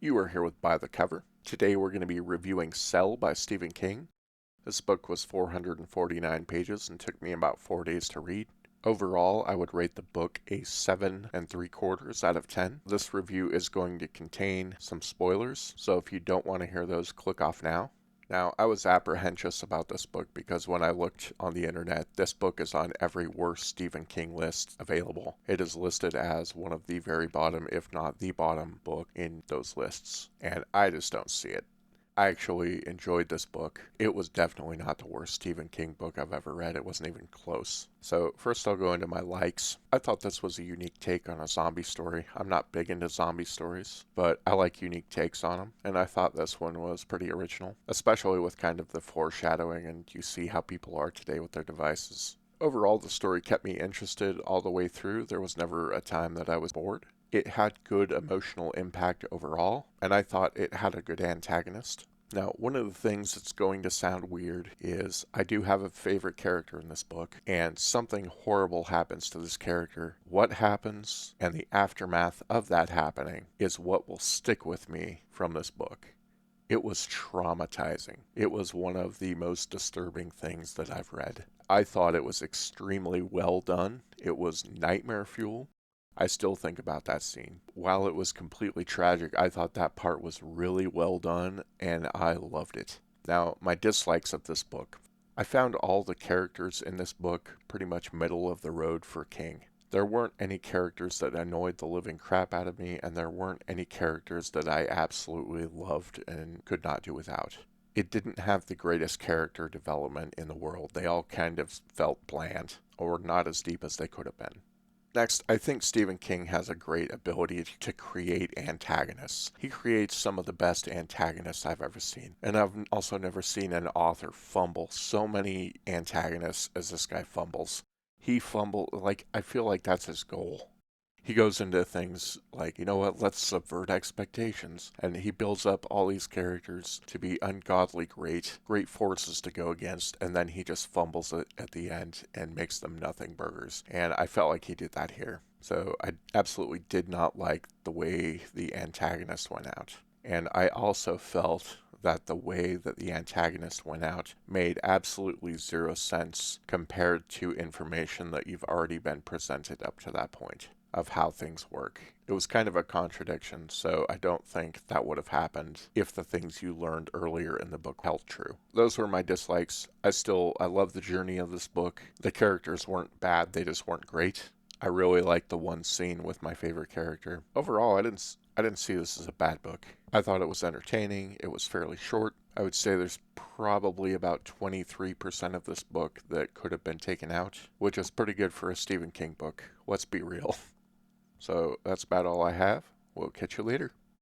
You are here with By the Cover. Today we're going to be reviewing Cell by Stephen King. This book was 449 pages and took me about 4 days to read. Overall, I would rate the book a 7.75 out of 10. This review is going to contain some spoilers, so if you don't want to hear those, click off now. Now, I was apprehensive about this book because when I looked on the internet, this book is on every worst Stephen King list available. It is listed as one of the very bottom, if not the bottom book in those lists, and I just don't see it. I actually enjoyed this book. It was definitely not the worst Stephen King book I've ever read. It wasn't even close. So first I'll go into my likes. I thought this was a unique take on a zombie story. I'm not big into zombie stories, but I like unique takes on them, and I thought this one was pretty original, especially with kind of the foreshadowing and you see how people are today with their devices. Overall, the story kept me interested all the way through. There was never a time that I was bored. It had good emotional impact overall, and I thought it had a good antagonist. Now, one of the things that's going to sound weird is I do have a favorite character in this book, and something horrible happens to this character. What happens and the aftermath of that happening is what will stick with me from this book. It was traumatizing. It was one of the most disturbing things that I've read. I thought it was extremely well done. It was nightmare fuel. I still think about that scene. While it was completely tragic, I thought that part was really well done, and I loved it. Now, my dislikes of this book. I found all the characters in this book pretty much middle of the road for King. There weren't any characters that annoyed the living crap out of me, and there weren't any characters that I absolutely loved and could not do without. It didn't have the greatest character development in the world. They all kind of felt bland, or not as deep as they could have been. Next, I think Stephen King has a great ability to create antagonists. He creates some of the best antagonists I've ever seen. And I've also never seen an author fumble so many antagonists as this guy fumbles. I feel like that's his goal. He goes into things like, you know what, let's subvert expectations. And he builds up all these characters to be ungodly great forces to go against, and then he just fumbles it at the end and makes them nothing burgers. And I felt like he did that here. So I absolutely did not like the way the antagonist went out. And I also felt that the way that the antagonist went out made absolutely zero sense compared to information that you've already been presented up to that point of how things work. It was kind of a contradiction, so I don't think that would have happened if the things you learned earlier in the book held true. Those were my dislikes. I love the journey of this book. The characters weren't bad, they just weren't great. I really liked the one scene with my favorite character. Overall, I didn't see this as a bad book. I thought it was entertaining. It was fairly short. I would say there's probably about 23% of this book that could have been taken out, which is pretty good for a Stephen King book. Let's be real. So that's about all I have. We'll catch you later.